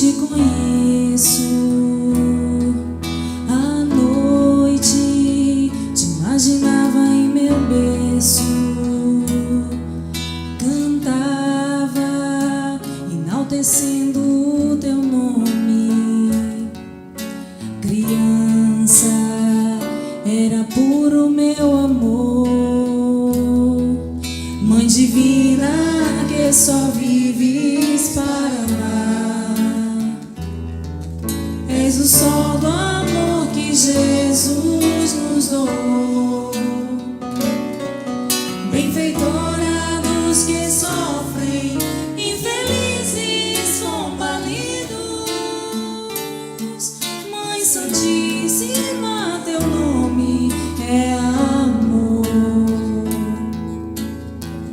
te conheço. À noite te imaginava em meu berço, cantava enaltecendo o teu nome. Criança, era puro meu amor. Mãe divina, que só vives para amar. És o sol do amor que Jesus nos doou. Benfeitora dos que sofrem, infelizes, combalidos. Mãe Santíssima, teu nome é amor.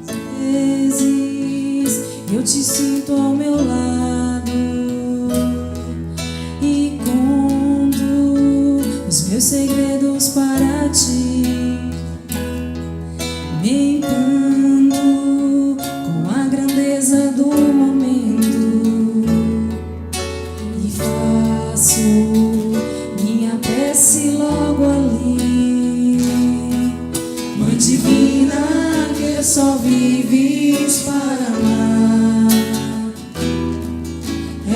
Às vezes eu te sinto ao meu lado e conto os meus segredos para ti. Me encanto com a grandeza do momento e faço minha prece logo ali. Mãe divina, que só vives para amar.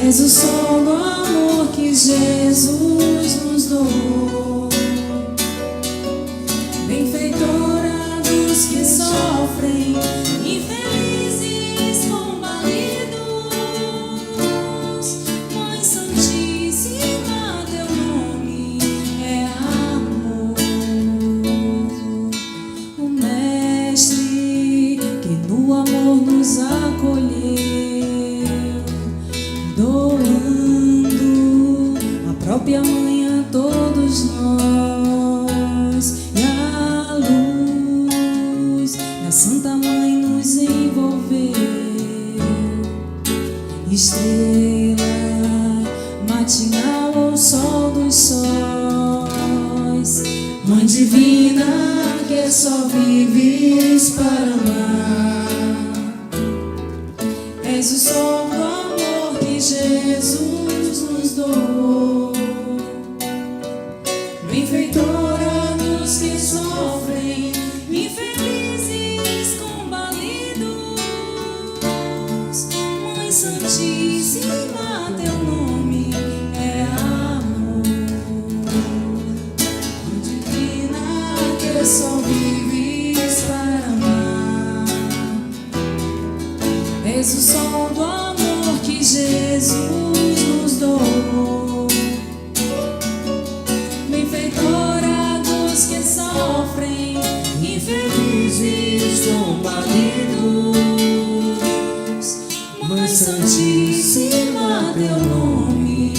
És o sol do amor que Jesus nos doou. Benfeitora dos que sofrem, infelizes, combalidos. Mãe Santíssima, teu nome é amor. O Mestre que no amor nos acolheu, doando a própria mãe a todos nós. E a luz da Santa Mãe nos envolveu, estrela matinal ao sol dos sóis. Mãe divina, que só vives para amar. És o sol do amor que Jesus nos doou. Benfeitora dos que sofrem, infelizes, combalidos. Mãe Santíssima, teu nome é amor. Mãe divina, que só vives para amar. És o sol do amor que Jesus nos doou. Benfeitora dos que sofrem, infelizes, combalidos. Mãe Santíssima, teu nome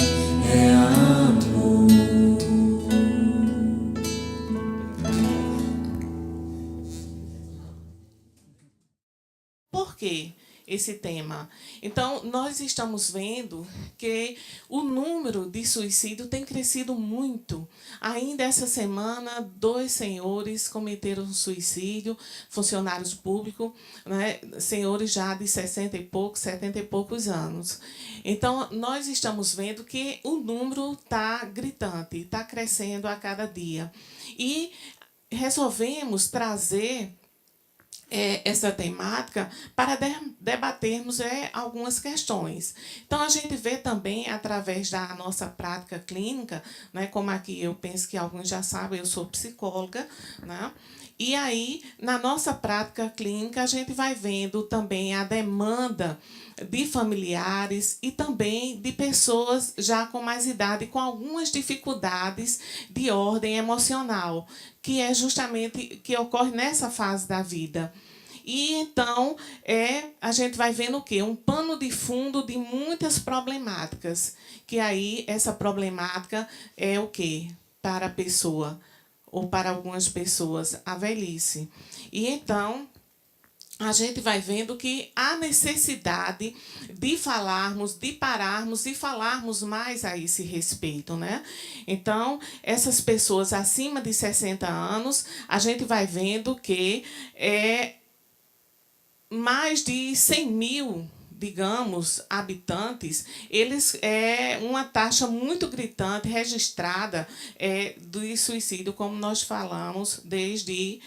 é amor. Por quê esse tema? Então, nós estamos vendo que o número de suicídio tem crescido muito. Ainda essa semana, 2 senhores cometeram suicídio, funcionários públicos, né, senhores já de 60 e poucos, 70 e poucos anos. Então, nós estamos vendo que o número está gritante, está crescendo a cada dia. E resolvemos trazer essa temática para debatermos algumas questões. Então, a gente vê também, através da nossa prática clínica, né, como aqui eu penso que alguns já sabem, eu sou psicóloga, né? E aí, na nossa prática clínica, a gente vai vendo também a demanda de familiares e também de pessoas já com mais idade, com algumas dificuldades de ordem emocional, que é justamente que ocorre nessa fase da vida. E então a gente vai vendo o quê? Um pano de fundo de muitas problemáticas, que aí essa problemática é o quê? Para a pessoa, ou para algumas pessoas, a velhice. E então a gente vai vendo que há necessidade de falarmos, de pararmos e falarmos mais a esse respeito, né? Então, essas pessoas acima de 60 anos, a gente vai vendo que mais de 100 mil digamos, habitantes, eles é uma taxa muito gritante registrada do suicídio, como nós falamos, desde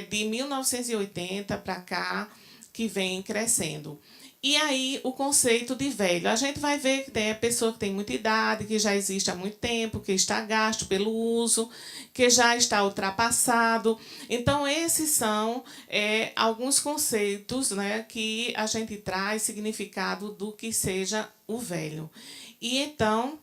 de 1980 para cá, que vem crescendo. E aí, o conceito de velho. A gente vai ver que tem a pessoa que tem muita idade, que já existe há muito tempo, que está gasto pelo uso, que já está ultrapassado. Então, esses são alguns conceitos, né, que a gente traz significado do que seja o velho. E então,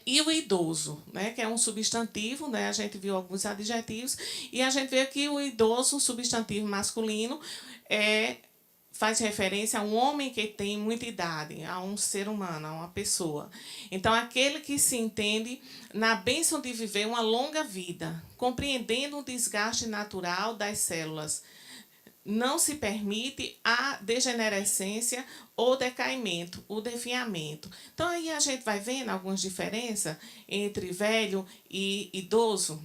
e o idoso, né, que é um substantivo, né, a gente viu alguns adjetivos, e a gente vê que o idoso, substantivo masculino, faz referência a um homem que tem muita idade, a um ser humano, a uma pessoa. Então, aquele que se entende na bênção de viver uma longa vida, compreendendo o desgaste natural das células. Não se permite a degenerescência ou decaimento, o definhamento. Então, aí a gente vai vendo algumas diferenças entre velho e idoso.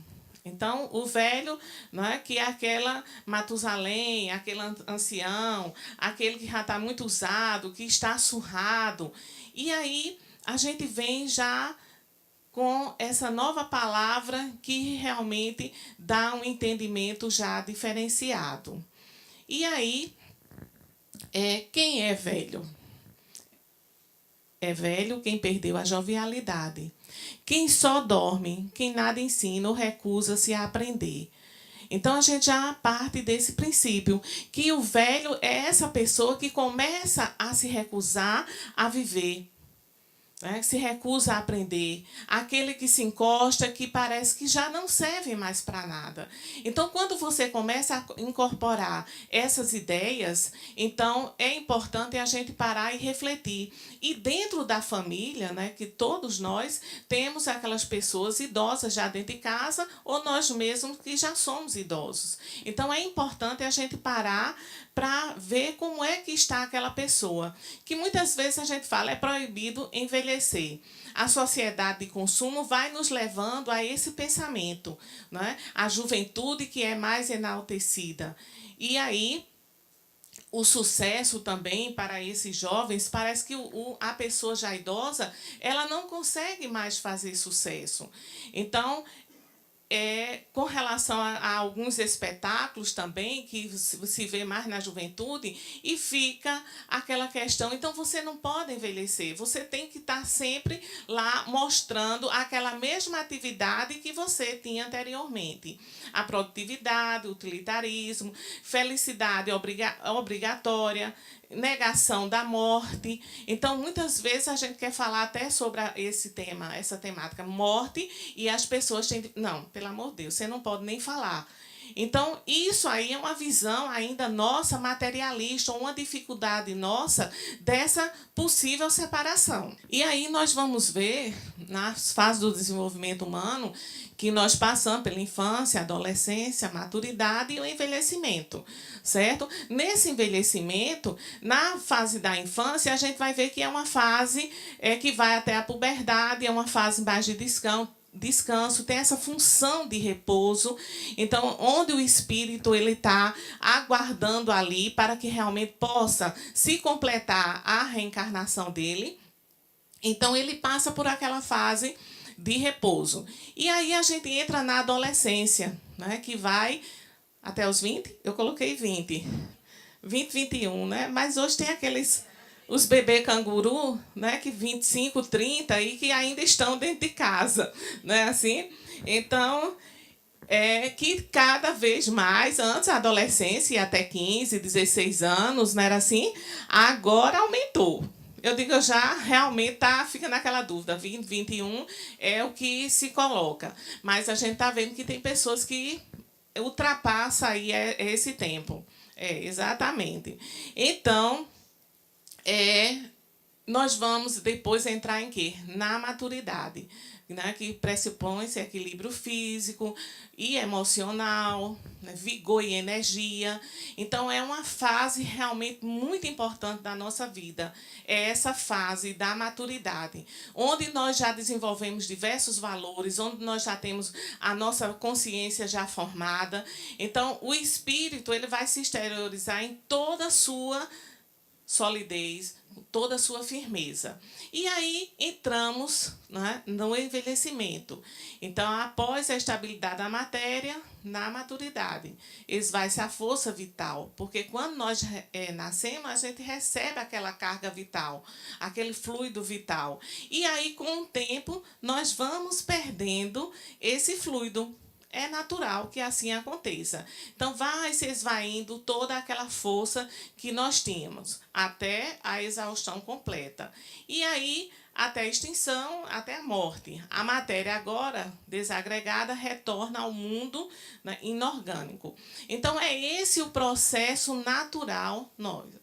Então, o velho, né, que é aquela Matusalém, aquele ancião, aquele que já está muito usado, que está surrado. E aí a gente vem já com essa nova palavra que realmente dá um entendimento já diferenciado. E aí, quem é velho? É velho quem perdeu a jovialidade. Quem só dorme, quem nada ensina ou recusa-se a aprender. Então, a gente já parte desse princípio, que o velho é essa pessoa que começa a se recusar a viver, né? Se recusa a aprender, aquele que se encosta, que parece que já não serve mais para nada. Então, quando você começa a incorporar essas ideias, então é importante a gente parar e refletir. E dentro da família, né, que todos nós temos aquelas pessoas idosas já dentro de casa, ou nós mesmos que já somos idosos. Então, é importante a gente parar para ver como é que está aquela pessoa. Que muitas vezes a gente fala, é proibido envelhecer. A sociedade de consumo vai nos levando a esse pensamento, né? A juventude que é mais enaltecida. E aí, o sucesso também para esses jovens, parece que a pessoa já idosa, ela não consegue mais fazer sucesso. Então, com relação a alguns espetáculos também, que se vê mais na juventude, e fica aquela questão, então você não pode envelhecer, você tem que estar sempre lá mostrando aquela mesma atividade que você tinha anteriormente. A produtividade, o utilitarismo, felicidade obrigatória, negação da morte. Então, muitas vezes a gente quer falar até sobre esse tema, essa temática, morte, e as pessoas têm... Não, pelo amor de Deus, você não pode nem falar. Então, isso aí é uma visão ainda nossa, materialista, uma dificuldade nossa dessa possível separação. E aí nós vamos ver, nas fases do desenvolvimento humano, que nós passamos pela infância, adolescência, maturidade e o envelhecimento, certo? Nesse envelhecimento, na fase da infância, a gente vai ver que é uma fase que vai até a puberdade, é uma fase mais de descanso, tem essa função de repouso. Então, onde o espírito ele está aguardando ali para que realmente possa se completar a reencarnação dele. Então, ele passa por aquela fase de repouso. E aí a gente entra na adolescência, né, que vai até os 20, eu coloquei 20, 21, né? Mas hoje tem os bebês canguru, né, que 25, 30 e que ainda estão dentro de casa, né, assim? Então, que cada vez mais, antes a adolescência ia até 15, 16 anos, não era assim? Agora aumentou. Eu digo, eu já realmente fica naquela dúvida, 20, 21 é o que se coloca. Mas a gente está vendo que tem pessoas que ultrapassam aí esse tempo. Exatamente. Então, nós vamos depois entrar em quê? Na maturidade, né, que pressupõe esse equilíbrio físico e emocional, né, vigor e energia. Então, é uma fase realmente muito importante da nossa vida. É essa fase da maturidade, onde nós já desenvolvemos diversos valores, onde nós já temos a nossa consciência já formada. Então, o espírito ele vai se exteriorizar em toda a sua solidez, com toda a sua firmeza. E aí entramos, né, no envelhecimento. Então, após a estabilidade da matéria, na maturidade, esvai-se a força vital, porque quando nós nascemos, a gente recebe aquela carga vital, aquele fluido vital. E aí, com o tempo, nós vamos perdendo esse fluido. É natural que assim aconteça. Então, vai se esvaindo toda aquela força que nós tínhamos, até a exaustão completa. E aí, até a extinção, até a morte. A matéria agora, desagregada, retorna ao mundo, né, inorgânico. Então, é esse o processo natural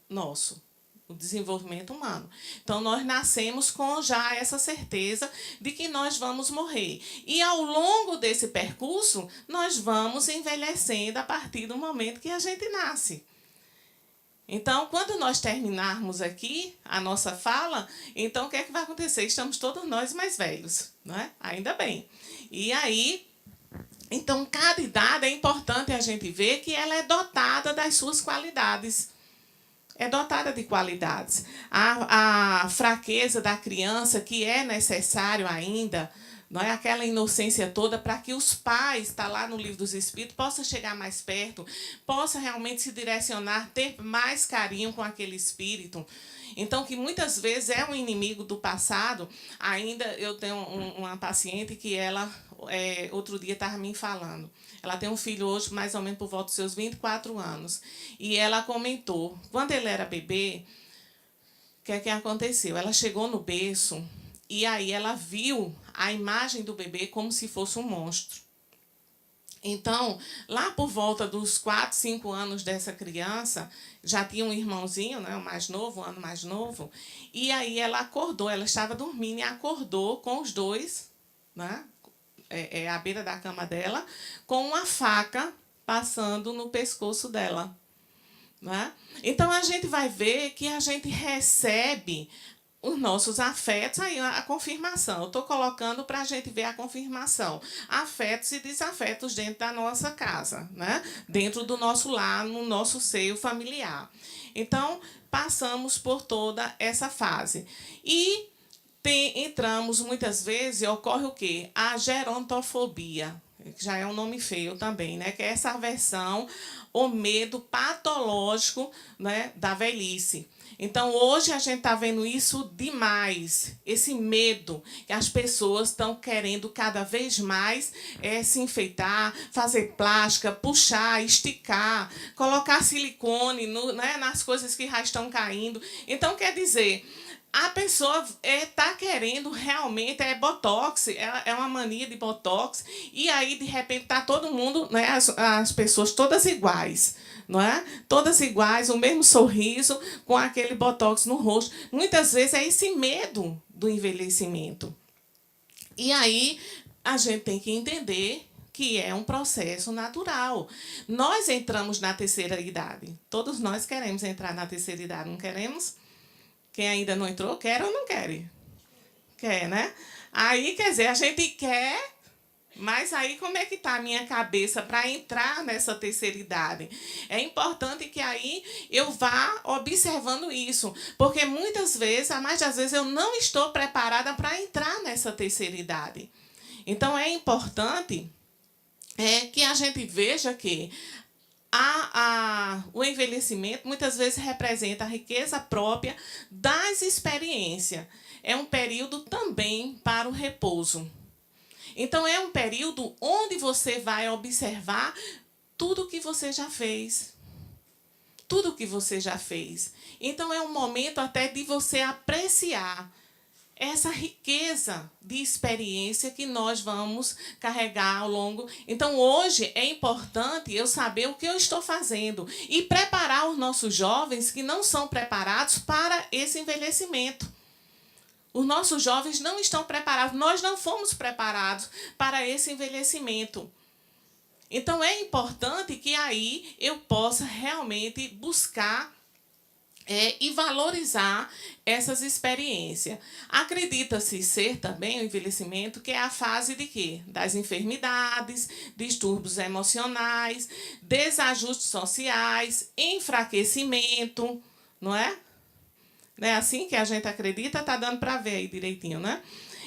nosso. O desenvolvimento humano. Então, nós nascemos com já essa certeza de que nós vamos morrer. E, ao longo desse percurso, nós vamos envelhecendo a partir do momento que a gente nasce. Então, quando nós terminarmos aqui a nossa fala, então, o que é que vai acontecer? Estamos todos nós mais velhos, não é? Ainda bem. E aí, então, cada idade é importante a gente ver que ela é dotada das suas qualidades. É dotada de qualidades. A fraqueza da criança, que é necessário ainda, não é aquela inocência toda, para que os pais, está lá no Livro dos Espíritos, possam chegar mais perto, possam realmente se direcionar, ter mais carinho com aquele espírito. Então, que muitas vezes é um inimigo do passado. Ainda eu tenho uma paciente que ela, outro dia, estava me falando. Ela tem um filho hoje, mais ou menos por volta dos seus 24 anos. E ela comentou, quando ele era bebê, o que é que aconteceu? Ela chegou no berço e aí ela viu a imagem do bebê como se fosse um monstro. Então, lá por volta dos 4, 5 anos dessa criança, já tinha um irmãozinho, né, o mais novo, um ano mais novo, e aí ela acordou, ela estava dormindo e acordou com os dois, né, à beira da cama dela, com uma faca passando no pescoço dela. Né? Então, a gente vai ver que a gente recebe os nossos afetos, aí a confirmação. Eu estou colocando para a gente ver a confirmação. Afetos e desafetos dentro da nossa casa, né? Dentro do nosso lar, no nosso seio familiar. Então, passamos por toda essa fase. E entramos, muitas vezes, ocorre o quê? A gerontofobia, que já é um nome feio também, né? Que é essa aversão, o medo patológico, né, da velhice. Então, hoje a gente está vendo isso demais, esse medo que as pessoas estão querendo cada vez mais se enfeitar, fazer plástica, puxar, esticar, colocar silicone né, nas coisas que já estão caindo. Então, quer dizer, a pessoa está querendo realmente, botox, é uma mania de botox, e aí, de repente, está todo mundo, né, as pessoas todas iguais, não é? Todas iguais, o mesmo sorriso, com aquele botox no rosto. Muitas vezes é esse medo do envelhecimento. E aí, a gente tem que entender que é um processo natural. Nós entramos na terceira idade. Todos nós queremos entrar na terceira idade, não queremos? Quem ainda não entrou, quer ou não quer? Quer, né? Aí, quer dizer, a gente quer, mas aí como é que está a minha cabeça para entrar nessa terceira idade? É importante que aí eu vá observando isso, porque muitas vezes, a mais das vezes, eu não estou preparada para entrar nessa terceira idade. Então, é importante que a gente veja que o envelhecimento muitas vezes representa a riqueza própria das experiências. É um período também para o repouso. Então, é um período onde você vai observar tudo o que você já fez. Tudo o que você já fez. Então, é um momento até de você apreciar essa riqueza de experiência que nós vamos carregar ao longo. Então, hoje é importante eu saber o que eu estou fazendo e preparar os nossos jovens que não são preparados para esse envelhecimento. Os nossos jovens não estão preparados, nós não fomos preparados para esse envelhecimento. Então, é importante que aí eu possa realmente buscar e valorizar essas experiências. Acredita-se ser também o envelhecimento, que é a fase de quê? Das enfermidades, distúrbios emocionais, desajustes sociais, enfraquecimento, não é? Não é assim que a gente acredita? Está dando para ver aí direitinho, né?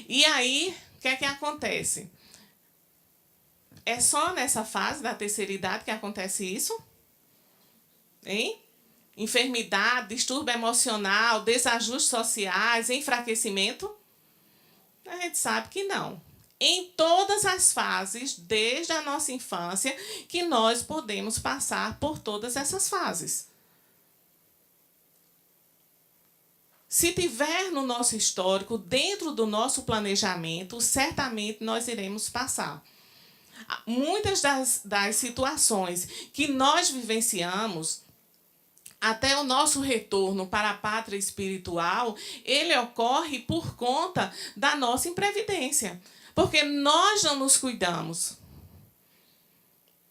E aí, o que é que acontece? É só nessa fase da terceira idade que acontece isso? Hein? Enfermidade, distúrbio emocional, desajustes sociais, enfraquecimento? A gente sabe que não. Em todas as fases, desde a nossa infância, que nós podemos passar por todas essas fases. Se tiver no nosso histórico, dentro do nosso planejamento, certamente nós iremos passar. Muitas das situações que nós vivenciamos, até o nosso retorno para a pátria espiritual, ele ocorre por conta da nossa imprevidência. Porque nós não nos cuidamos.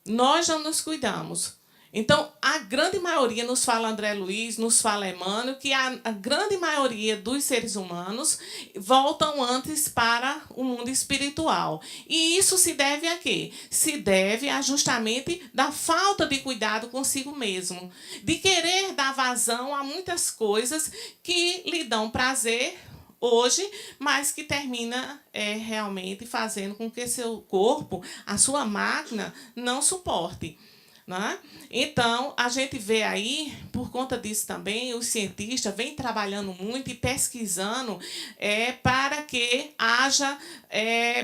Nós não nos cuidamos. Então, a grande maioria, nos fala André Luiz, nos fala Emmanuel, que a grande maioria dos seres humanos voltam antes para o mundo espiritual. E isso se deve a quê? Se deve a justamente da falta de cuidado consigo mesmo, de querer dar vazão a muitas coisas que lhe dão prazer hoje, mas que termina realmente fazendo com que seu corpo, a sua máquina, não suporte. Né? Então, a gente vê aí, por conta disso também, os cientistas vêm trabalhando muito e pesquisando para que haja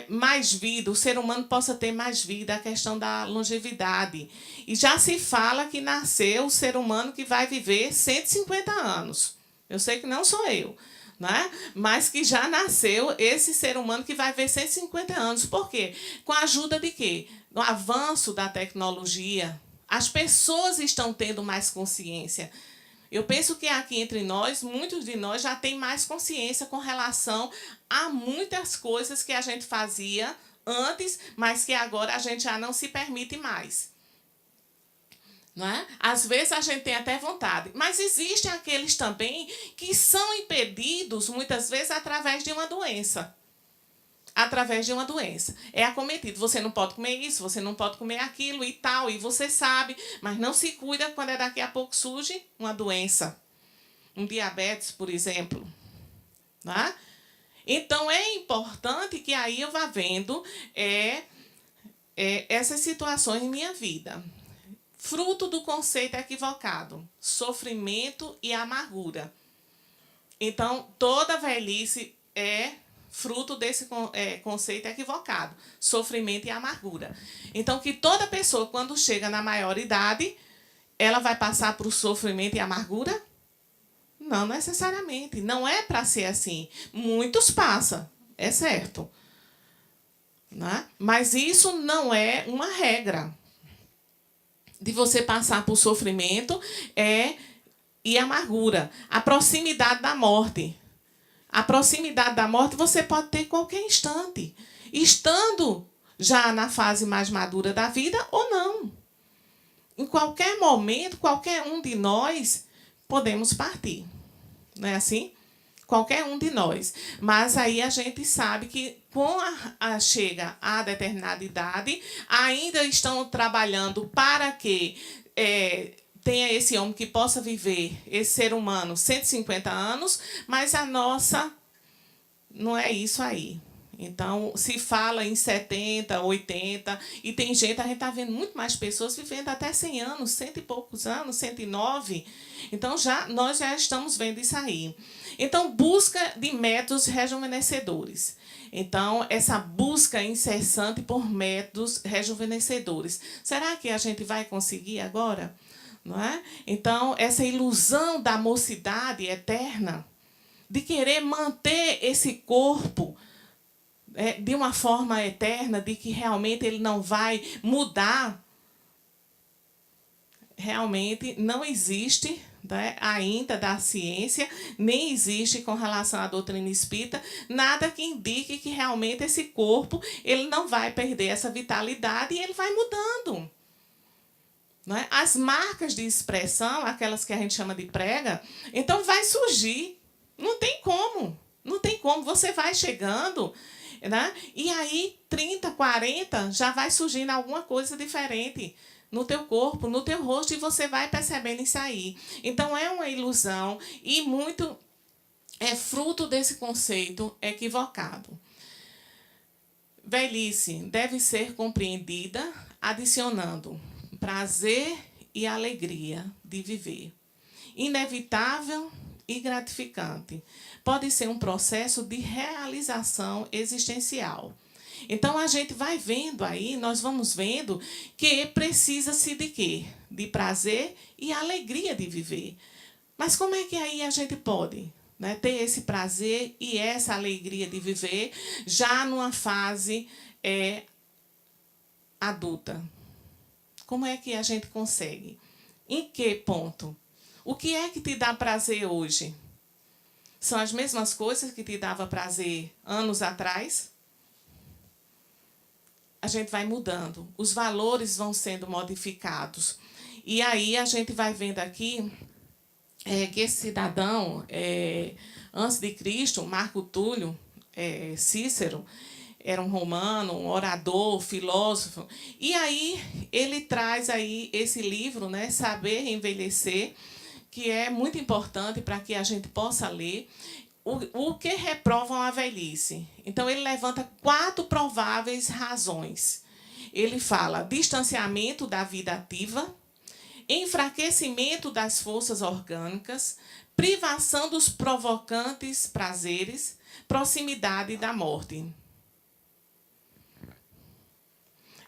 mais vida, o ser humano possa ter mais vida, a questão da longevidade. E já se fala que nasceu o ser humano que vai viver 150 anos. Eu sei que não sou eu, né? Mas que já nasceu esse ser humano que vai viver 150 anos. Por quê? Com a ajuda de quê? No avanço da tecnologia. As pessoas estão tendo mais consciência. Eu penso que aqui entre nós, muitos de nós já têm mais consciência com relação a muitas coisas que a gente fazia antes, mas que agora a gente já não se permite mais. Não é? Às vezes a gente tem até vontade, mas existem aqueles também que são impedidos, muitas vezes, através de uma doença. Através de uma doença. É acometido. Você não pode comer isso, você não pode comer aquilo e tal, e você sabe, mas não se cuida quando daqui a pouco surge uma doença. Um diabetes, por exemplo. Tá? Então, é importante que aí eu vá vendo essas situações em minha vida. Fruto do conceito equivocado, sofrimento e amargura. Então, toda velhice é fruto desse conceito equivocado, sofrimento e amargura. Então, que toda pessoa, quando chega na maioridade, ela vai passar por sofrimento e amargura? Não necessariamente. Não é para ser assim. Muitos passam, é certo. Né? Mas isso não é uma regra. De você passar por sofrimento e amargura. A proximidade da morte. A proximidade da morte você pode ter em qualquer instante, estando já na fase mais madura da vida ou não. Em qualquer momento, qualquer um de nós podemos partir. Não é assim? Qualquer um de nós. Mas aí a gente sabe que, chega a determinada idade, ainda estão trabalhando para que tenha esse homem que possa viver, esse ser humano, 150 anos, mas a nossa não é isso aí. Então, se fala em 70, 80, e tem gente, a gente está vendo muito mais pessoas vivendo até 100 anos, 100 e poucos anos, 109. Então, nós já estamos vendo isso aí. Então, busca de métodos rejuvenescedores. Então, essa busca incessante por métodos rejuvenescedores. Será que a gente vai conseguir agora? Não é? Então, essa ilusão da mocidade eterna, de querer manter esse corpo de uma forma eterna, de que realmente ele não vai mudar, realmente não existe, né, ainda da ciência, nem existe com relação à doutrina espírita, nada que indique que realmente esse corpo ele não vai perder essa vitalidade e ele vai mudando. Não é? As marcas de expressão, aquelas que a gente chama de prega, então vai surgir. Não tem como. Não tem como. Você vai chegando, né? E aí, 30, 40, já vai surgindo alguma coisa diferente no teu corpo, no teu rosto, e você vai percebendo isso aí. Então, é uma ilusão e muito é fruto desse conceito equivocado. Velhice deve ser compreendida adicionando prazer e alegria de viver. Inevitável e gratificante. Pode ser um processo de realização existencial. Então, a gente vai vendo aí, nós vamos vendo que precisa-se de quê? De prazer e alegria de viver. Mas como é que aí a gente pode, né, ter esse prazer e essa alegria de viver já numa fase adulta? Como é que a gente consegue? Em que ponto? O que é que te dá prazer hoje? São as mesmas coisas que te dava prazer anos atrás? A gente vai mudando, os valores vão sendo modificados. E aí a gente vai vendo aqui que esse cidadão, antes de Cristo, Marco Túlio Cícero, era um romano, um orador, filósofo. E aí ele traz aí esse livro, né, Saber Envelhecer, que é muito importante para que a gente possa ler. O que reprovam a velhice? Então, ele levanta 4 prováveis razões. Ele fala distanciamento da vida ativa, enfraquecimento das forças orgânicas, privação dos provocantes prazeres, proximidade da morte.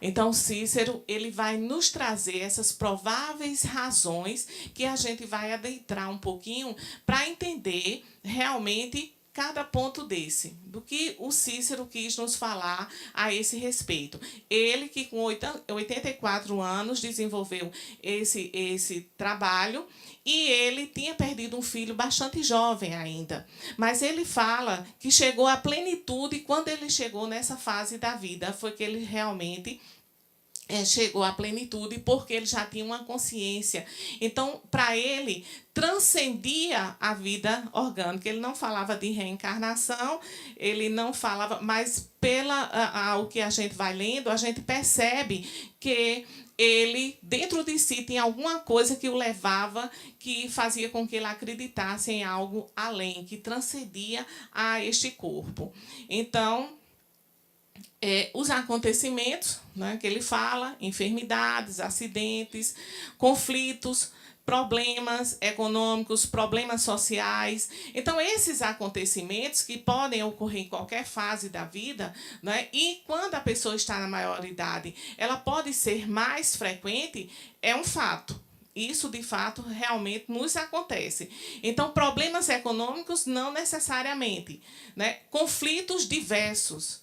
Então, Cícero ele vai nos trazer essas prováveis razões que a gente vai adentrar um pouquinho para entender realmente cada ponto desse, do que o Cícero quis nos falar a esse respeito. Ele que com 84 anos desenvolveu esse trabalho e ele tinha perdido um filho bastante jovem ainda. Mas ele fala que chegou à plenitude e quando ele chegou nessa fase da vida foi que ele realmente chegou à plenitude porque ele já tinha uma consciência. Então, para ele, transcendia a vida orgânica. Ele não falava de reencarnação, ele não falava, mas o que a gente vai lendo, a gente percebe que ele, dentro de si, tinha alguma coisa que o levava, que fazia com que ele acreditasse em algo além, que transcendia a este corpo. Então, os acontecimentos, né, que ele fala, enfermidades, acidentes, conflitos, problemas econômicos, problemas sociais. Então, esses acontecimentos que podem ocorrer em qualquer fase da vida, né, e quando a pessoa está na maioridade, ela pode ser mais frequente, é um fato. Isso, de fato, realmente nos acontece. Então, problemas econômicos não necessariamente, né? Conflitos diversos,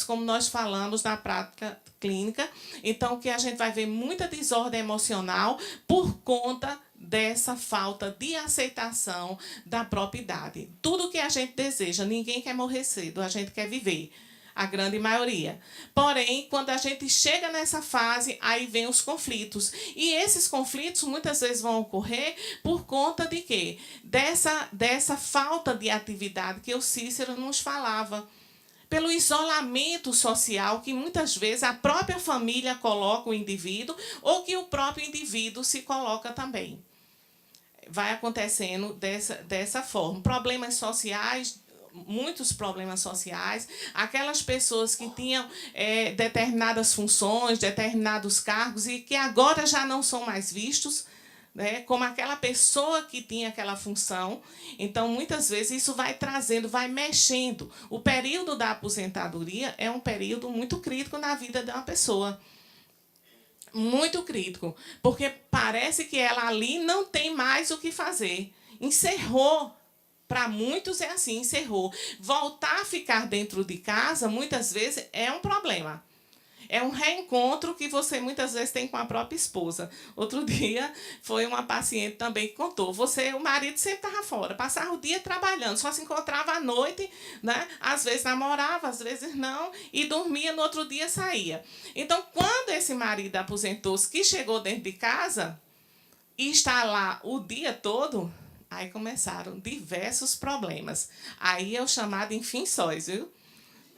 como nós falamos na prática clínica. Então, que a gente vai ver muita desordem emocional por conta dessa falta de aceitação da própria idade. Tudo que a gente deseja, ninguém quer morrer cedo, a gente quer viver. A grande maioria. Porém, quando a gente chega nessa fase, aí vem os conflitos. E esses conflitos muitas vezes vão ocorrer por conta de quê? Dessa falta de atividade que o Cícero nos falava. Pelo isolamento social que muitas vezes a própria família coloca o indivíduo ou que o próprio indivíduo se coloca também. Vai acontecendo dessa forma. Problemas sociais, muitos problemas sociais, aquelas pessoas que tinham determinadas funções, determinados cargos e que agora já não são mais vistos, né, como aquela pessoa que tinha aquela função. Então, muitas vezes, isso vai trazendo, vai mexendo. O período da aposentadoria é um período muito crítico na vida de uma pessoa. Muito crítico, porque parece que ela ali não tem mais o que fazer. Encerrou. Para muitos é assim, encerrou. Voltar a ficar dentro de casa, muitas vezes, é um problema. É um reencontro que você muitas vezes tem com a própria esposa. Outro dia foi uma paciente também que contou. O marido sempre estava fora, passava o dia trabalhando, só se encontrava à noite, né? Às vezes namorava, às vezes não, e dormia, no outro dia saía. Então, quando esse marido aposentou-se, que chegou dentro de casa e está lá o dia todo, aí começaram diversos problemas. Aí é o chamado enfim sóis, viu?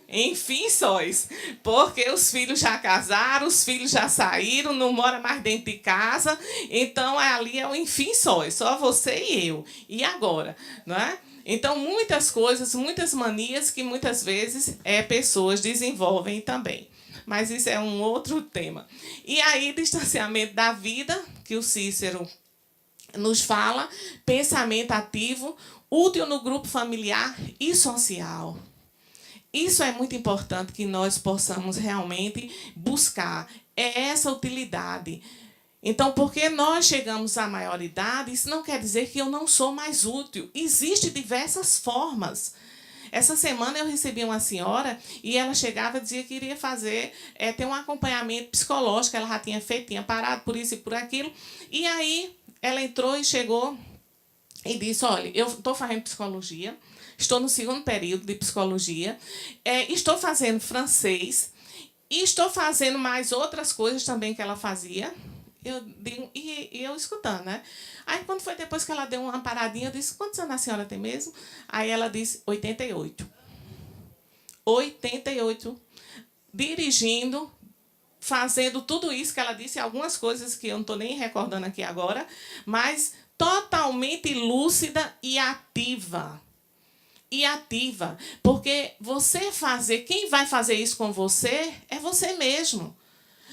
Enfim, sóis, porque os filhos já casaram, os filhos já saíram, não mora mais dentro de casa, então ali é o enfim sóis, só você e eu. E agora, não é? Então, muitas coisas, muitas manias que muitas vezes pessoas desenvolvem também. Mas isso é um outro tema. E aí, distanciamento da vida, que o Cícero nos fala, pensamento ativo, útil no grupo familiar e social. Isso é muito importante que nós possamos realmente buscar. É essa utilidade. Então, porque nós chegamos à maioridade, isso não quer dizer que eu não sou mais útil. Existem diversas formas. Essa semana eu recebi uma senhora e ela chegava e dizia que iria fazer, ter um acompanhamento psicológico, ela já tinha feito, tinha parado por isso e por aquilo. E aí ela entrou e chegou e disse, olha, eu estou fazendo psicologia, estou no 2º período de psicologia, estou fazendo francês e estou fazendo mais outras coisas também que ela fazia. Eu digo, e eu escutando, né? Aí, quando foi depois que ela deu uma paradinha, eu disse, quantos anos a senhora tem mesmo? Aí ela disse, 88. 88. Dirigindo, fazendo tudo isso que ela disse, algumas coisas que eu não estou nem recordando aqui agora, mas totalmente lúcida e ativa. E ativa, porque quem vai fazer isso com você é você mesmo.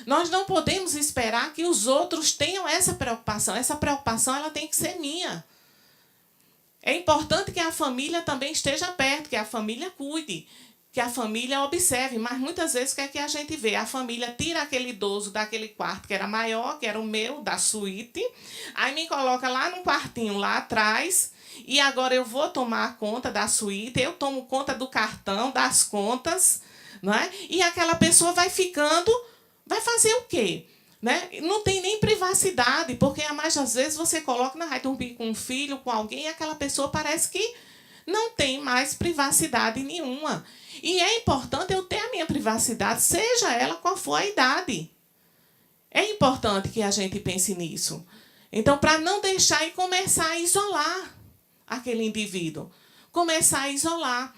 Nós não podemos esperar que os outros tenham essa preocupação. Essa preocupação ela tem que ser minha. É importante que a família também esteja perto, que a família cuide, que a família observe. Mas muitas vezes o que é que a gente vê? A família tira aquele idoso daquele quarto que era maior, que era o meu, da suíte, aí me coloca lá num quartinho lá atrás, e agora eu vou tomar conta da suíte, eu tomo conta do cartão, das contas, não é? E aquela pessoa vai ficando, vai fazer o quê? Né? Não tem nem privacidade, porque a mais das vezes você coloca, vai dormir com um filho, com alguém, e aquela pessoa parece que não tem mais privacidade nenhuma. E é importante eu ter a minha privacidade, seja ela qual for a idade. É importante que a gente pense nisso. Então, para não deixar e começar a isolar aquele indivíduo. Começar a isolar.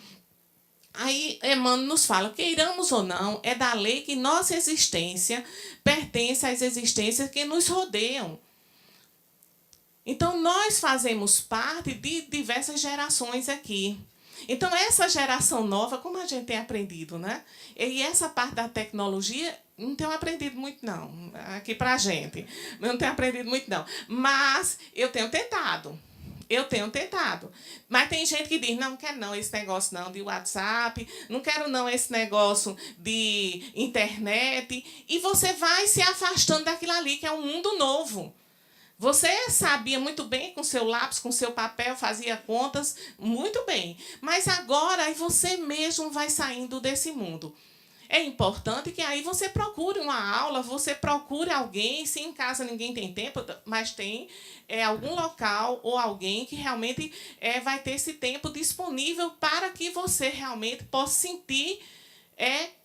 Aí Emmanuel nos fala, queiramos ou não, é da lei que nossa existência pertence às existências que nos rodeiam. Então, nós fazemos parte de diversas gerações aqui. Então, essa geração nova, como a gente tem aprendido, né? E essa parte da tecnologia, não tenho aprendido muito, não, aqui para a gente. Não tenho aprendido muito, não. Mas eu tenho tentado. Mas tem gente que diz, não quero não esse negócio não de WhatsApp, não quero não esse negócio de internet. E você vai se afastando daquilo ali, que é um mundo novo. Você sabia muito bem com seu lápis, com seu papel, fazia contas muito bem. Mas agora aí você mesmo vai saindo desse mundo. É importante que aí você procure uma aula, você procure alguém, se em casa ninguém tem tempo, mas tem algum local ou alguém que realmente vai ter esse tempo disponível para que você realmente possa sentir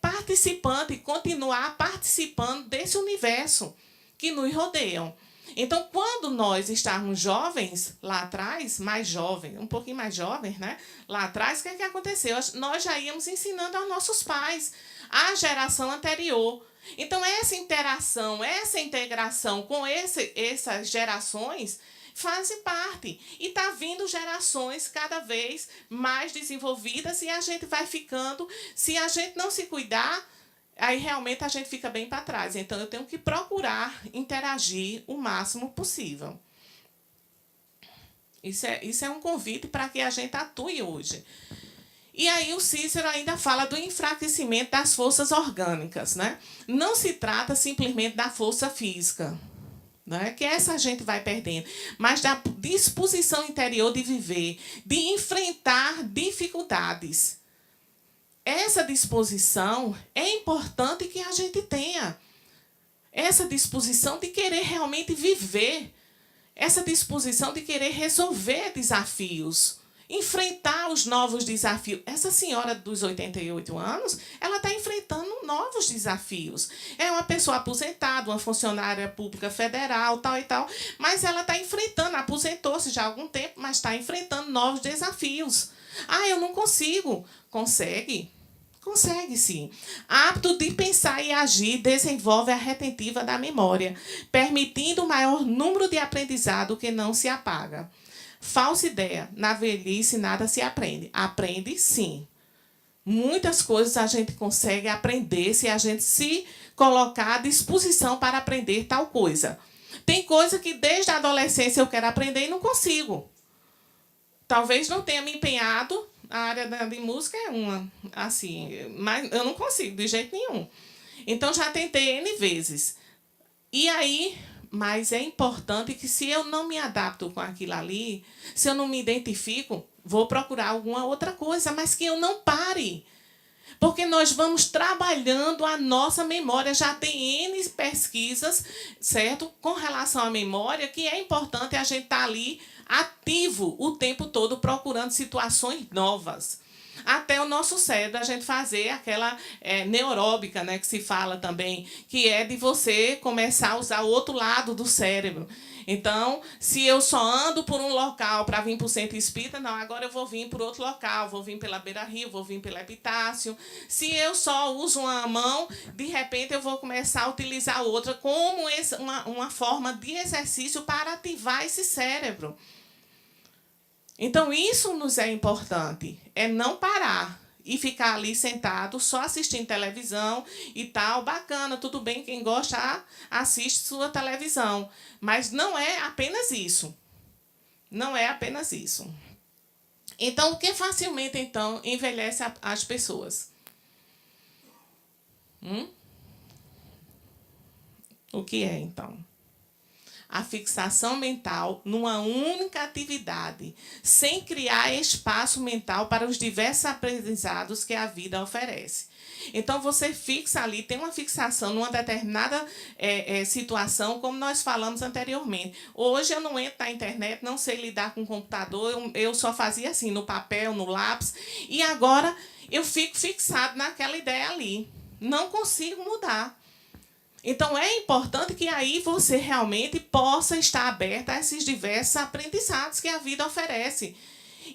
participante e continuar participando desse universo que nos rodeia. Então, quando nós estávamos jovens, lá atrás, mais jovens, um pouquinho mais jovens, né? Lá atrás, o que é que aconteceu? Nós já íamos ensinando aos nossos pais, à geração anterior. Então, essa interação, essa integração com essas gerações fazem parte. E está vindo gerações cada vez mais desenvolvidas e a gente vai ficando, se a gente não se cuidar, aí realmente a gente fica bem para trás. Então, eu tenho que procurar interagir o máximo possível. Isso é um convite para que a gente atue hoje. E aí o Cícero ainda fala do enfraquecimento das forças orgânicas. Né? Não se trata simplesmente da força física, né? Que essa a gente vai perdendo, mas da disposição interior de viver, de enfrentar dificuldades. Essa disposição é importante que a gente tenha. Essa disposição de querer realmente viver. Essa disposição de querer resolver desafios. Enfrentar os novos desafios. Essa senhora dos 88 anos, ela está enfrentando novos desafios. É uma pessoa aposentada, uma funcionária pública federal, tal e tal. Mas ela está enfrentando, aposentou-se já há algum tempo, mas está enfrentando novos desafios. Ah, eu não consigo. Consegue. Consegue, sim. Hábito de pensar e agir desenvolve a retentiva da memória, permitindo um maior número de aprendizado que não se apaga. Falsa ideia. Na velhice, nada se aprende. Aprende, sim. Muitas coisas a gente consegue aprender se a gente se colocar à disposição para aprender tal coisa. Tem coisa que desde a adolescência eu quero aprender e não consigo. Talvez não tenha me empenhado, a área de música é uma, assim, mas eu não consigo de jeito nenhum. Então já tentei N vezes. E aí, mas é importante que se eu não me adapto com aquilo ali, se eu não me identifico, vou procurar alguma outra coisa, mas que eu não pare. Porque nós vamos trabalhando a nossa memória. Já tem N pesquisas, certo? Com relação à memória, que é importante a gente estar ali ativo o tempo todo, procurando situações novas. Até o nosso cérebro, a gente fazer aquela neuróbica, né, que se fala também, que é de você começar a usar o outro lado do cérebro. Então, se eu só ando por um local para vir para o Centro Espírita, não, agora eu vou vir por outro local, vou vir pela Beira Rio, vou vir pela Epitácio. Se eu só uso uma mão, de repente eu vou começar a utilizar outra como uma forma de exercício para ativar esse cérebro. Então, isso nos é importante, é não parar e ficar ali sentado, só assistindo televisão e tal, bacana, tudo bem, quem gosta, assiste sua televisão. Mas não é apenas isso. Não é apenas isso. Então, o que facilmente, então, envelhece as pessoas? O que é, então? A fixação mental numa única atividade, sem criar espaço mental para os diversos aprendizados que a vida oferece. Então, você fixa ali, tem uma fixação numa determinada situação, como nós falamos anteriormente. Hoje, eu não entro na internet, não sei lidar com o computador, eu só fazia assim, no papel, no lápis, e agora eu fico fixado naquela ideia ali. Não consigo mudar. Então, é importante que aí você realmente possa estar aberta a esses diversos aprendizados que a vida oferece.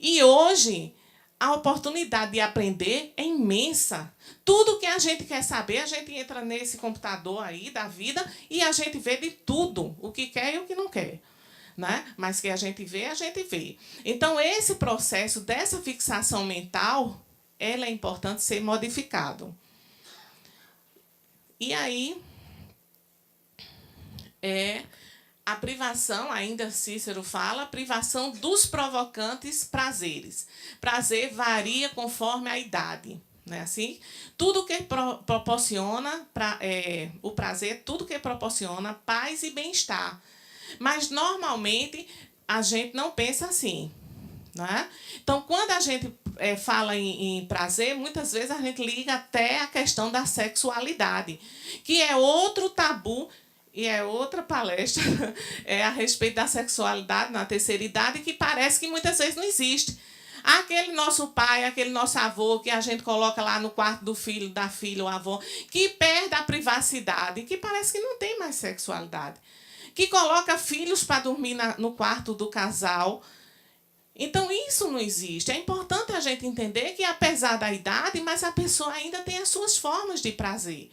E hoje, a oportunidade de aprender é imensa. Tudo que a gente quer saber, a gente entra nesse computador aí da vida e a gente vê de tudo, o que quer e o que não quer. Né? Mas que a gente vê, a gente vê. Então, esse processo dessa fixação mental, ela é importante ser modificado. E aí, a privação, ainda Cícero fala, privação dos provocantes prazeres. Prazer varia conforme a idade. Não é assim? Tudo que proporciona o prazer, tudo que proporciona paz e bem-estar. Mas, normalmente, a gente não pensa assim. Não é? Então, quando a gente fala em prazer, muitas vezes a gente liga até a questão da sexualidade, que é outro tabu. E é outra palestra a respeito da sexualidade na terceira idade, que parece que muitas vezes não existe. Aquele nosso pai, aquele nosso avô, que a gente coloca lá no quarto do filho, da filha, o avô, que perde a privacidade, que parece que não tem mais sexualidade. Que coloca filhos para dormir no quarto do casal. Então, isso não existe. É importante a gente entender que, apesar da idade, mas a pessoa ainda tem as suas formas de prazer.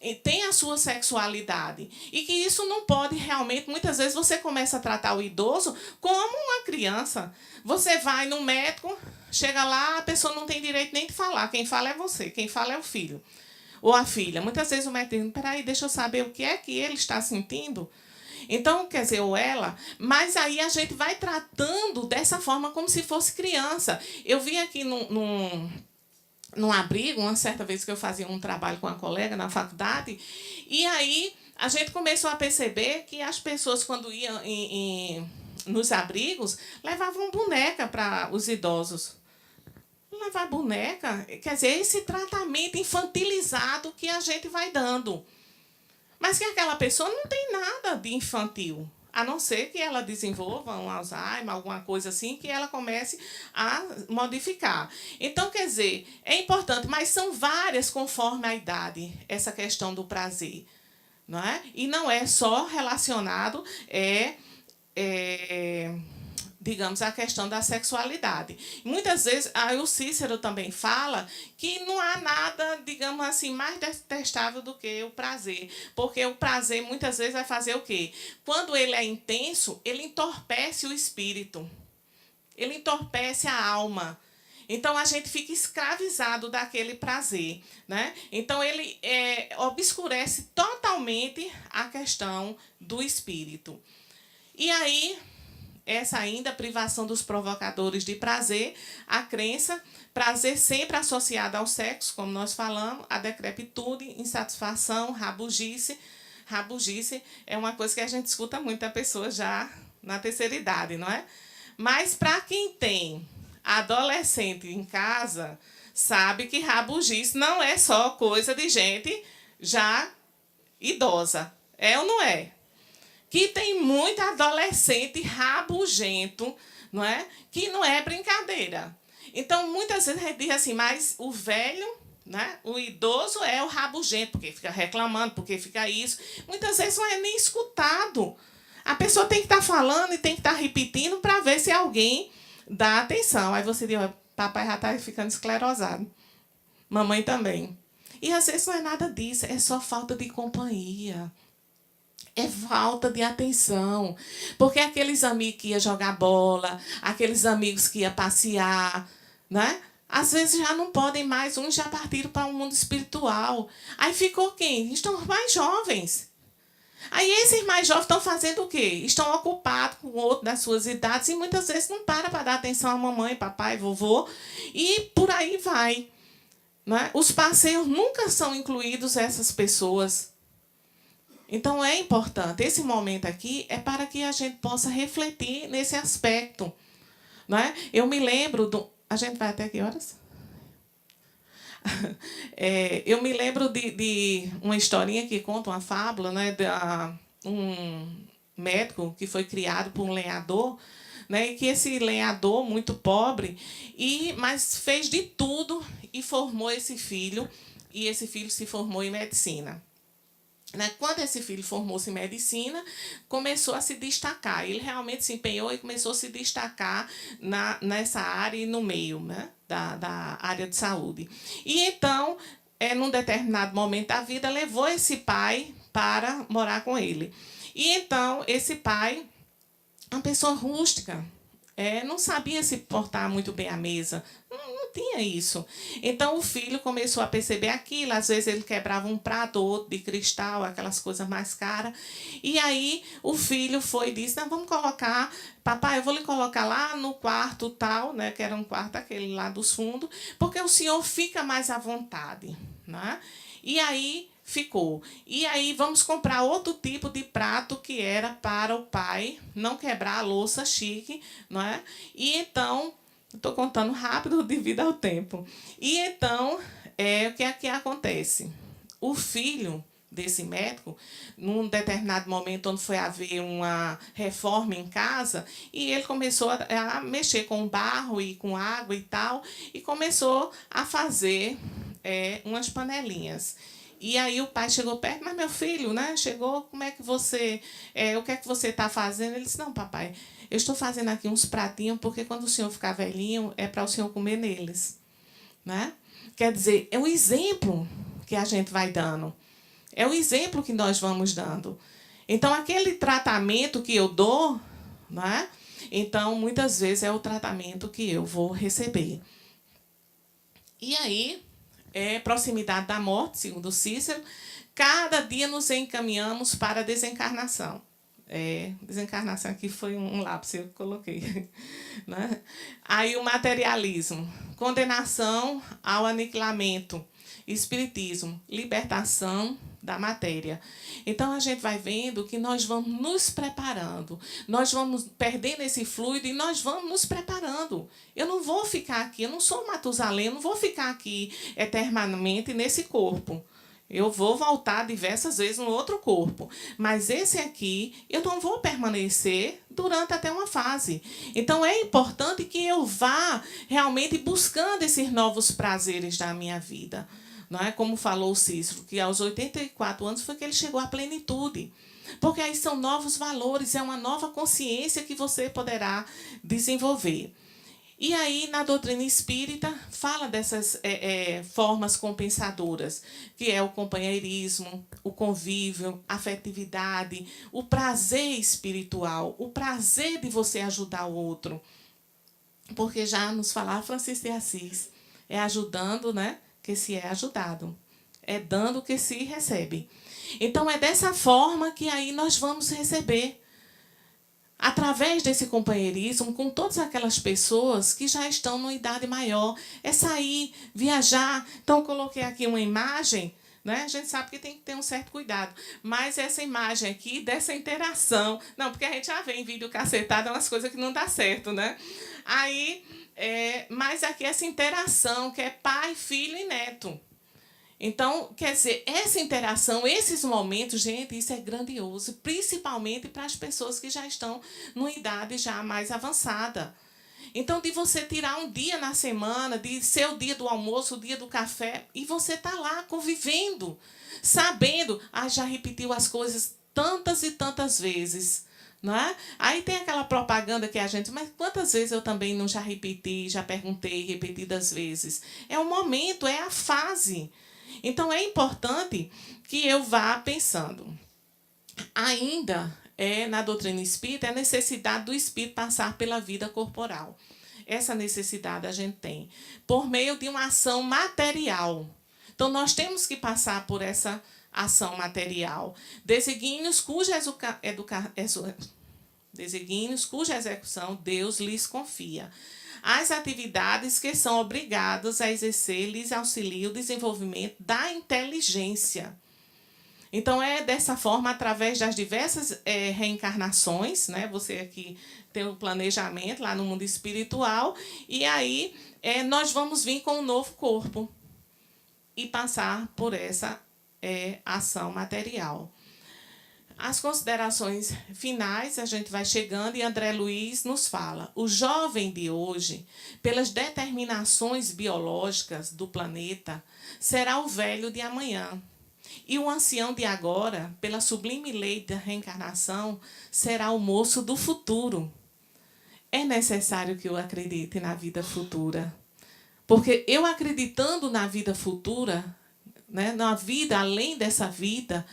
E tem a sua sexualidade. E que isso não pode realmente... Muitas vezes você começa a tratar o idoso como uma criança. Você vai no médico, chega lá, a pessoa não tem direito nem de falar. Quem fala é você, quem fala é o filho ou a filha. Muitas vezes o médico diz, peraí, deixa eu saber o que é que ele está sentindo. Então, quer dizer, ou ela... Mas aí a gente vai tratando dessa forma como se fosse criança. Eu vi aqui num abrigo, uma certa vez que eu fazia um trabalho com uma colega na faculdade, e aí a gente começou a perceber que as pessoas, quando iam nos abrigos, levavam boneca para os idosos. Levar boneca, quer dizer, esse tratamento infantilizado que a gente vai dando. Mas que aquela pessoa não tem nada de infantil. A não ser que ela desenvolva um Alzheimer, alguma coisa assim, que ela comece a modificar. Então, quer dizer, é importante, mas são várias conforme a idade, essa questão do prazer. Não é? E não é só relacionado digamos, a questão da sexualidade. Muitas vezes, aí o Cícero também fala que não há nada, digamos assim, mais detestável do que o prazer. Porque o prazer, muitas vezes, vai fazer o quê? Quando ele é intenso, ele entorpece o espírito. Ele entorpece a alma. Então, a gente fica escravizado daquele prazer, né? Então, ele obscurece totalmente a questão do espírito. E aí, essa ainda privação dos provocadores de prazer, a crença, prazer sempre associado ao sexo, como nós falamos, a decrepitude, insatisfação, rabugice. Rabugice é uma coisa que a gente escuta muito da pessoa já na terceira idade, não é? Mas, para quem tem adolescente em casa, sabe que rabugice não é só coisa de gente já idosa. É ou não é? Que tem muito adolescente rabugento, não é? Que não é brincadeira. Então, muitas vezes a gente diz assim, mas o velho, né? O idoso é o rabugento, porque fica reclamando, porque fica isso. Muitas vezes não é nem escutado. A pessoa tem que estar falando e tem que estar repetindo para ver se alguém dá atenção. Aí você diz, papai já está ficando esclerosado. Mamãe também. E às vezes não é nada disso, é só falta de companhia. É falta de atenção. Porque aqueles amigos que iam jogar bola, aqueles amigos que iam passear, né? Às vezes já não podem mais, uns já partiram para o mundo espiritual. Aí ficou quem? Estão os mais jovens. Aí esses mais jovens estão fazendo o quê? Estão ocupados com outro das suas idades e muitas vezes não para dar atenção à mamãe, papai, vovô. E por aí vai. Né? Os passeios nunca são incluídos essas pessoas. Então, é importante. Esse momento aqui é para que a gente possa refletir nesse aspecto. Não é? Eu me lembro do... A gente vai até que horas? Eu me lembro de uma historinha que conta uma fábula, né, de um médico que foi criado por um lenhador, né, e que esse lenhador, muito pobre, mas fez de tudo e formou esse filho, e esse filho se formou em medicina. Quando esse filho formou-se em medicina, começou a se destacar. Ele realmente se empenhou e começou a se destacar nessa área e no meio, né, da área de saúde. E então, num determinado momento da vida, levou esse pai para morar com ele. E então, esse pai, uma pessoa rústica, não sabia se portar muito bem à mesa. Não tinha isso. Então, o filho começou a perceber aquilo. Às vezes, ele quebrava um prato ou outro de cristal, aquelas coisas mais caras. E aí, o filho foi e disse, não, vamos colocar... Papai, eu vou lhe colocar lá no quarto tal, né, que era um quarto aquele lá dos fundos, porque o senhor fica mais à vontade. Né? E aí... ficou. E aí vamos comprar outro tipo de prato que era para o pai não quebrar a louça chique, não é? E então, estou contando rápido devido ao tempo. E então, o que é que acontece? O filho desse médico, num determinado momento onde foi haver uma reforma em casa, e ele começou a mexer com barro e com água e tal, e começou a fazer umas panelinhas. E aí o pai chegou perto, mas meu filho, né? Chegou, como é que você... o que é que você está fazendo? Ele disse, não, papai, eu estou fazendo aqui uns pratinhos, porque quando o senhor ficar velhinho, é para o senhor comer neles. Né? Quer dizer, é o exemplo que a gente vai dando. É o exemplo que nós vamos dando. Então, aquele tratamento que eu dou, né? Então, muitas vezes, é o tratamento que eu vou receber. E aí... proximidade da morte, segundo Cícero, cada dia nos encaminhamos para a desencarnação. Desencarnação aqui foi um lápis que eu coloquei. Né? Aí o materialismo, condenação ao aniquilamento, espiritismo, libertação da matéria. Então, a gente vai vendo que nós vamos nos preparando, nós vamos perdendo esse fluido e nós vamos nos preparando. Eu não vou ficar aqui, eu não sou Matusalém, eu não vou ficar aqui eternamente nesse corpo. Eu vou voltar diversas vezes no outro corpo. Mas esse aqui, eu não vou permanecer durante até uma fase. Então, é importante que eu vá realmente buscando esses novos prazeres da minha vida. não é? Como falou o Cícero, que aos 84 anos foi que ele chegou à plenitude. Porque aí são novos valores, é uma nova consciência que você poderá desenvolver. E aí, na doutrina espírita, fala dessas formas compensadoras, que é o companheirismo, o convívio, a afetividade, o prazer espiritual, o prazer de você ajudar o outro. Porque já nos falava Francisco de Assis, é ajudando, né, que se é ajudado, é dando que se recebe. Então, é dessa forma que aí nós vamos receber, através desse companheirismo, com todas aquelas pessoas que já estão numa idade maior. É sair, viajar. Então, eu coloquei aqui uma imagem, né? A gente sabe que tem que ter um certo cuidado. Mas essa imagem aqui, dessa interação... Não, porque a gente já vê em vídeo cacetado umas coisas que não dá certo, né? Aí, mas aqui essa interação, que é pai, filho e neto. Então, quer dizer, essa interação, esses momentos, gente, isso é grandioso, principalmente para as pessoas que já estão numa idade já mais avançada. Então, de você tirar um dia na semana, de ser o dia do almoço, o dia do café, e você está lá convivendo, sabendo, já repetiu as coisas tantas e tantas vezes. Não é? Aí tem aquela propaganda que a gente... Mas quantas vezes eu também não já repeti, já perguntei repetidas vezes? É o momento, é a fase. Então, é importante que eu vá pensando. Ainda na doutrina espírita, é a necessidade do espírito passar pela vida corporal. Essa necessidade a gente tem, por meio de uma ação material. Então, nós temos que passar por essa ação material. Desígnios cuja execução Deus lhes confia. As atividades que são obrigadas a exercer lhes auxiliam o desenvolvimento da inteligência. Então, é dessa forma, através das diversas reencarnações, né? Você aqui tem o planejamento lá no mundo espiritual, e aí nós vamos vir com um novo corpo e passar por essa ação material. As considerações finais, a gente vai chegando e André Luiz nos fala. O jovem de hoje, pelas determinações biológicas do planeta, será o velho de amanhã. E o ancião de agora, pela sublime lei da reencarnação, será o moço do futuro. É necessário que eu acredite na vida futura. Porque eu acreditando na vida futura, né, na vida além dessa vida,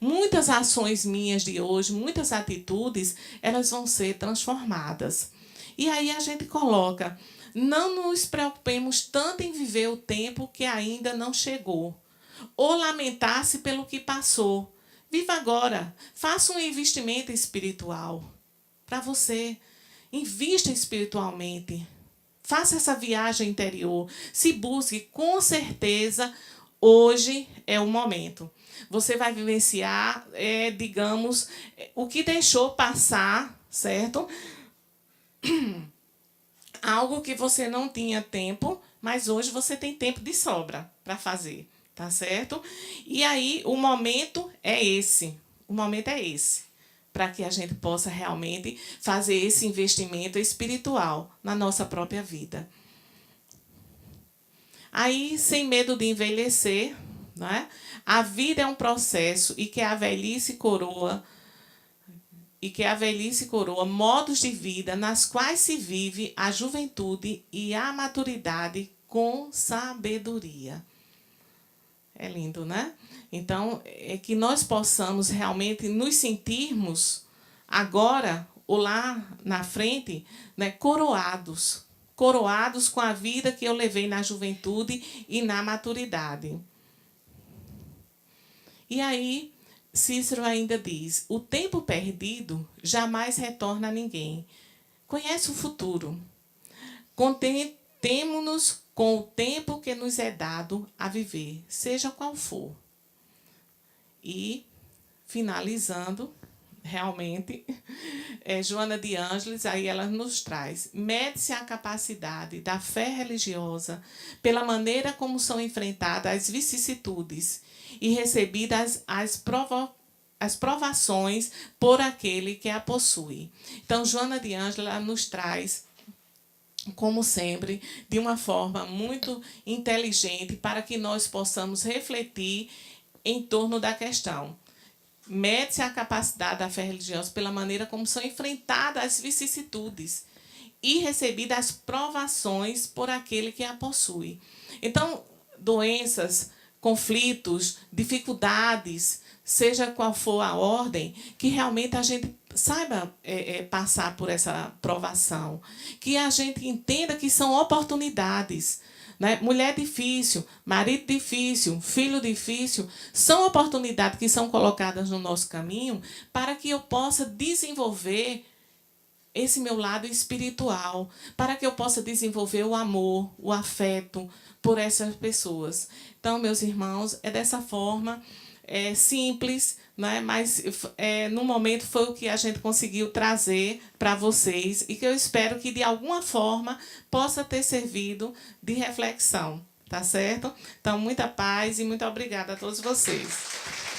muitas ações minhas de hoje, muitas atitudes, elas vão ser transformadas. E aí a gente coloca, não nos preocupemos tanto em viver o tempo que ainda não chegou, ou lamentar-se pelo que passou. Viva agora, faça um investimento espiritual para você. Invista espiritualmente, faça essa viagem interior, se busque, com certeza, hoje é o momento. Você vai vivenciar, digamos, o que deixou passar, certo? Algo que você não tinha tempo, mas hoje você tem tempo de sobra para fazer, tá certo? E aí o momento é esse. O momento é esse, para que a gente possa realmente fazer esse investimento espiritual na nossa própria vida. Aí, sem medo de envelhecer, né? A vida é um processo e que a velhice coroa modos de vida nas quais se vive a juventude e a maturidade com sabedoria. É lindo, né? Então, é que nós possamos realmente nos sentirmos agora, ou lá na frente, né, coroados com a vida que eu levei na juventude e na maturidade. E aí, Cícero ainda diz, o tempo perdido jamais retorna a ninguém. Conhece o futuro. Contentemo-nos com o tempo que nos é dado a viver, seja qual for. E, finalizando, realmente, Joana de Ângeles, aí ela nos traz, mede-se a capacidade da fé religiosa pela maneira como são enfrentadas as vicissitudes e recebidas as provações por aquele que a possui. Então, Joana de Ângeles nos traz como sempre, de uma forma muito inteligente para que nós possamos refletir em torno da questão. Mede-se a capacidade da fé religiosa pela maneira como são enfrentadas as vicissitudes e recebidas as provações por aquele que a possui. Então, doenças, conflitos, dificuldades, seja qual for a ordem, que realmente a gente saiba passar por essa provação, que a gente entenda que são oportunidades. Né? Mulher difícil, marido difícil, filho difícil, são oportunidades que são colocadas no nosso caminho para que eu possa desenvolver esse meu lado espiritual, para que eu possa desenvolver o amor, o afeto por essas pessoas. Então, meus irmãos, é dessa forma, simples, né? Mas no momento foi o que a gente conseguiu trazer para vocês e que eu espero que, de alguma forma, possa ter servido de reflexão, tá certo? Então, muita paz e muito obrigada a todos vocês.